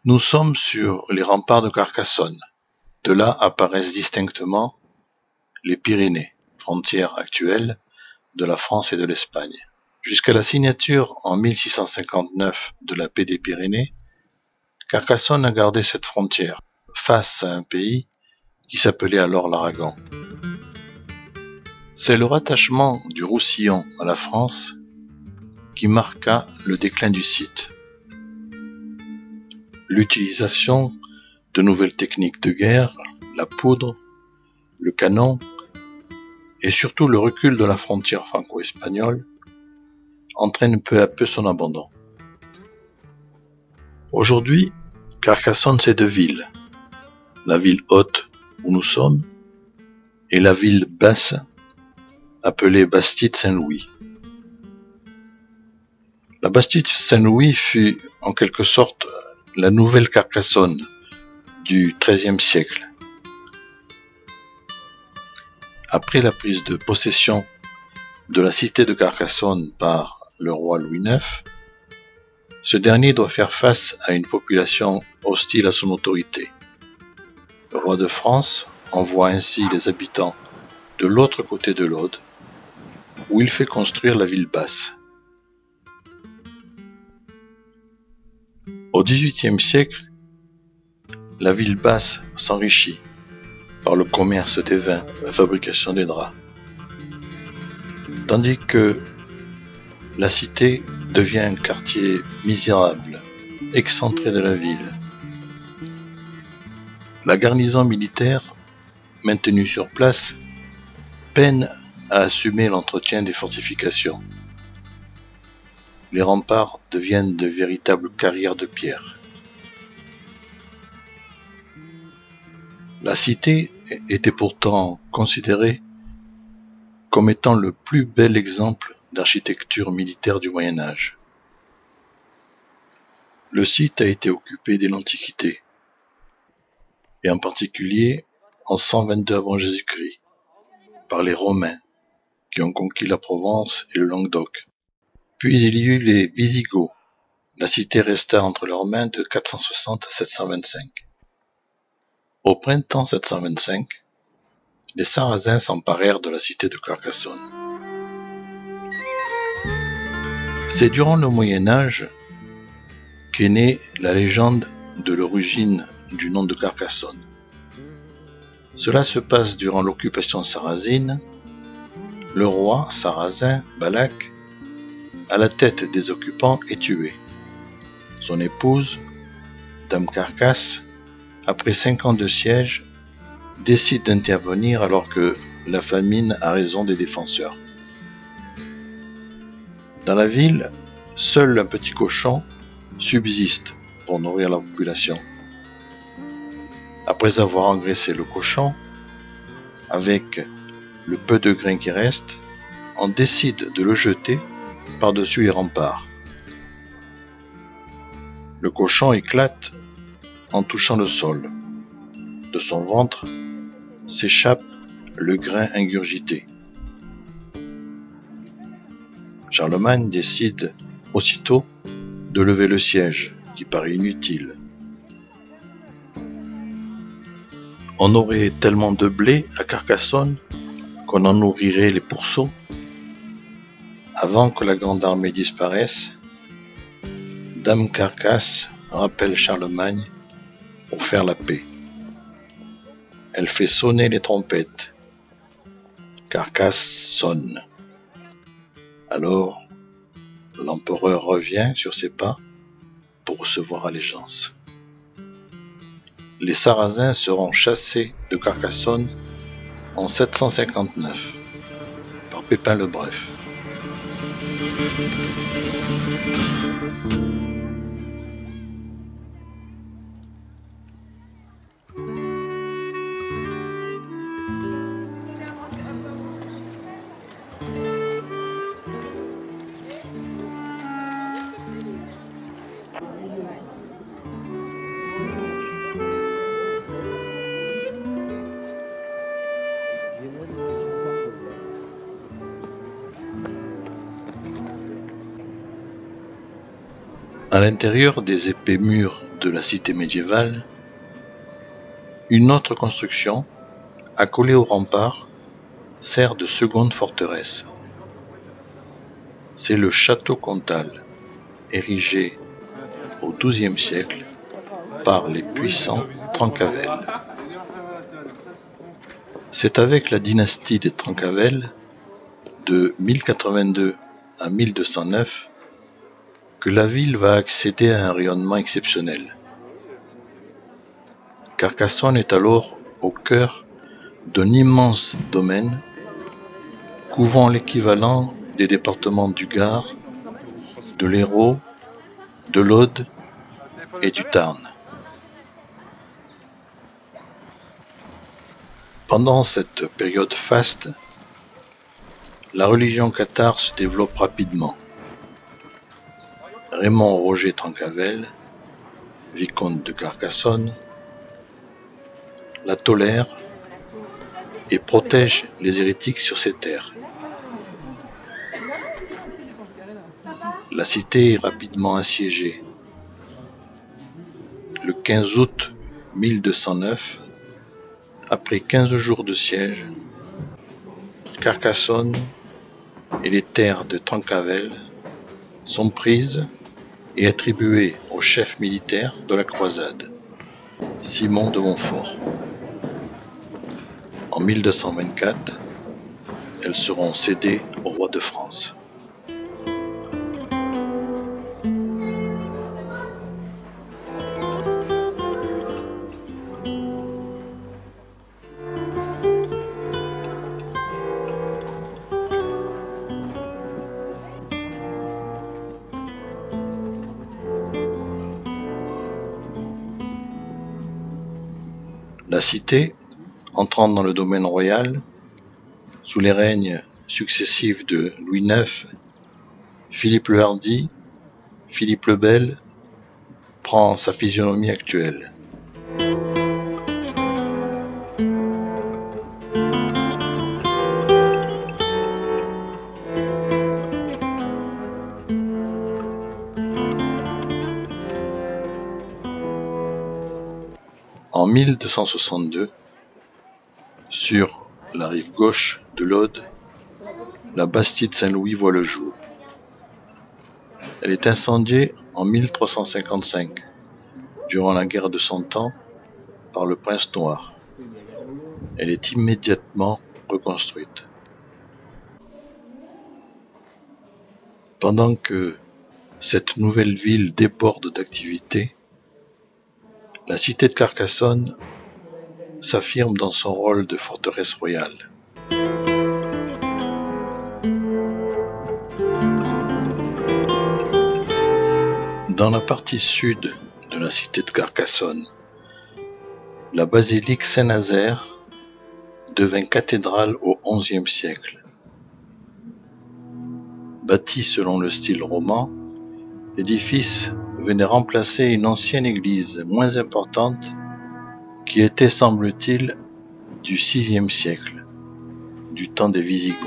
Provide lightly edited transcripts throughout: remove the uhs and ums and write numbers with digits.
Nous sommes sur les remparts de Carcassonne. De là apparaissent distinctement les Pyrénées, frontières actuelles de la France et de l'Espagne. Jusqu'à la signature en 1659 de la paix des Pyrénées, Carcassonne a gardé cette frontière face à un pays qui s'appelait alors l'Aragon. C'est le rattachement du Roussillon à la France qui marqua le déclin du site. L'utilisation de nouvelles techniques de guerre, la poudre, le canon et surtout le recul de la frontière franco-espagnole entraînent peu à peu son abandon. Aujourd'hui, Carcassonne, c'est deux villes. La ville haute où nous sommes et la ville basse appelée Bastide Saint-Louis. La Bastide Saint-Louis fut en quelque sorte la nouvelle Carcassonne du XIIIe siècle. Après la prise de possession de la cité de Carcassonne par le roi Louis IX, ce dernier doit faire face à une population hostile à son autorité. Le roi de France envoie ainsi les habitants de l'autre côté de l'Aude, où il fait construire la ville basse. Au XVIIIe siècle, la ville basse s'enrichit par le commerce des vins, la fabrication des draps, tandis que la cité devient un quartier misérable, excentré de la ville. La garnison militaire, maintenue sur place, peine à assumer l'entretien des fortifications. Les remparts deviennent de véritables carrières de pierre. La cité était pourtant considérée comme étant le plus bel exemple d'architecture militaire du Moyen Âge. Le site a été occupé dès l'Antiquité, et en particulier en 122 avant Jésus-Christ, par les Romains, qui ont conquis la Provence et le Languedoc. Puis il y eut les Visigoths. La cité resta entre leurs mains de 460 à 725. Au printemps 725, les Sarrasins s'emparèrent de la cité de Carcassonne. C'est durant le Moyen Âge qu'est née la légende de l'origine du nom de Carcassonne. Cela se passe durant l'occupation sarrasine. Le roi sarrasin Balak, à la tête des occupants, est tué. Son épouse, Dame Carcasse, après 5 ans de siège, décide d'intervenir alors que la famine a raison des défenseurs. Dans la ville, seul un petit cochon subsiste pour nourrir la population. Après avoir engraissé le cochon, avec le peu de grain qui reste, on décide de le jeter par-dessus les remparts. Le cochon éclate en touchant le sol. De son ventre s'échappe le grain ingurgité. Charlemagne décide aussitôt de lever le siège, qui paraît inutile. On aurait tellement de blé à Carcassonne qu'on en nourrirait les pourceaux. Avant que la grande armée disparaisse, Dame Carcasse rappelle Charlemagne pour faire la paix. Elle fait sonner les trompettes. Carcasse sonne. Alors, l'empereur revient sur ses pas pour recevoir allégeance. Les Sarrasins seront chassés de Carcassonne en 759 par Pépin le Bref. À l'intérieur des épais murs de la cité médiévale, une autre construction, accolée au rempart, sert de seconde forteresse. C'est le château comtal, érigé au XIIe siècle par les puissants Trencavel. C'est avec la dynastie des Trencavel, de 1082 à 1209, que la ville va accéder à un rayonnement exceptionnel. Carcassonne est alors au cœur d'un immense domaine, couvrant l'équivalent des départements du Gard, de l'Hérault, de l'Aude et du Tarn. Pendant cette période faste, la religion cathare se développe rapidement. Raymond Roger Trencavel, vicomte de Carcassonne, la tolère et protège les hérétiques sur ses terres. La cité est rapidement assiégée. Le 15 août 1209, après 15 jours de siège, Carcassonne et les terres de Trencavel sont prises et attribuées au chef militaire de la croisade, Simon de Montfort. En 1224, elles seront cédées au roi de France. La cité, entrant dans le domaine royal, sous les règnes successifs de Louis IX, Philippe le Hardi, Philippe le Bel, prend sa physionomie actuelle. En 1262, sur la rive gauche de l'Aude, la bastide de Saint-Louis voit le jour. Elle est incendiée en 1355, durant la guerre de Cent Ans, par le prince noir. Elle est immédiatement reconstruite. Pendant que cette nouvelle ville déborde d'activité, la cité de Carcassonne s'affirme dans son rôle de forteresse royale. Dans la partie sud de la cité de Carcassonne, la basilique Saint-Nazaire devint cathédrale au XIe siècle. Bâtie selon le style roman, l'édifice venait remplacer une ancienne église moins importante qui était, semble-t-il, du VIe siècle, du temps des Visigoths.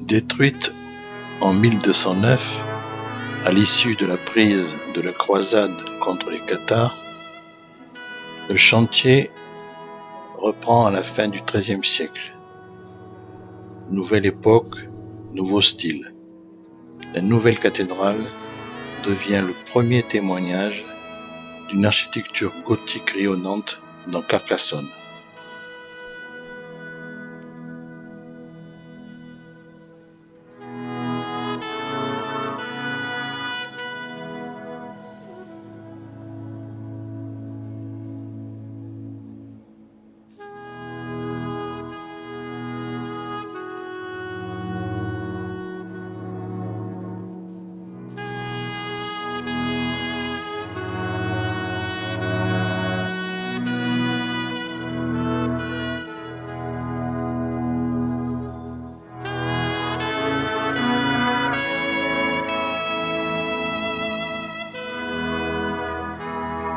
Détruite en 1209, à l'issue de la prise de la croisade contre les Cathares, le chantier reprend à la fin du XIIIe siècle. Nouvelle époque, nouveau style. La nouvelle cathédrale devient le premier témoignage d'une architecture gothique rayonnante dans Carcassonne.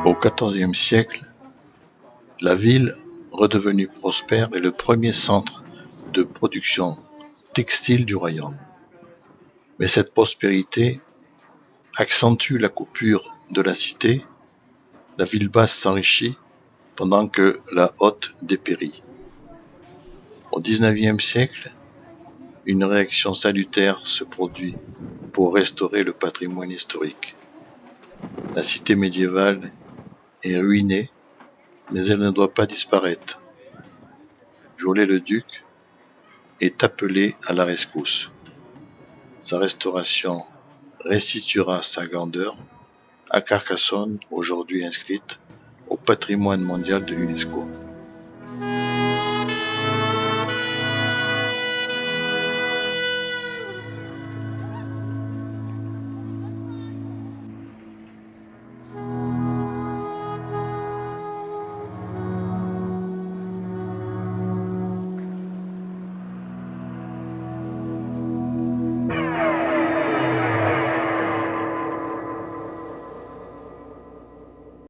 Au XIVe siècle, la ville redevenu prospère, est le premier centre de production textile du royaume. Mais cette prospérité accentue la coupure de la cité, la ville basse s'enrichit pendant que la haute dépérit. Au XIXe siècle, une réaction salutaire se produit pour restaurer le patrimoine historique. La cité médiévale est ruinée, mais elle ne doit pas disparaître. Viollet-le-Duc est appelé à la rescousse. Sa restauration restituera sa grandeur à Carcassonne, aujourd'hui inscrite au patrimoine mondial de l'UNESCO.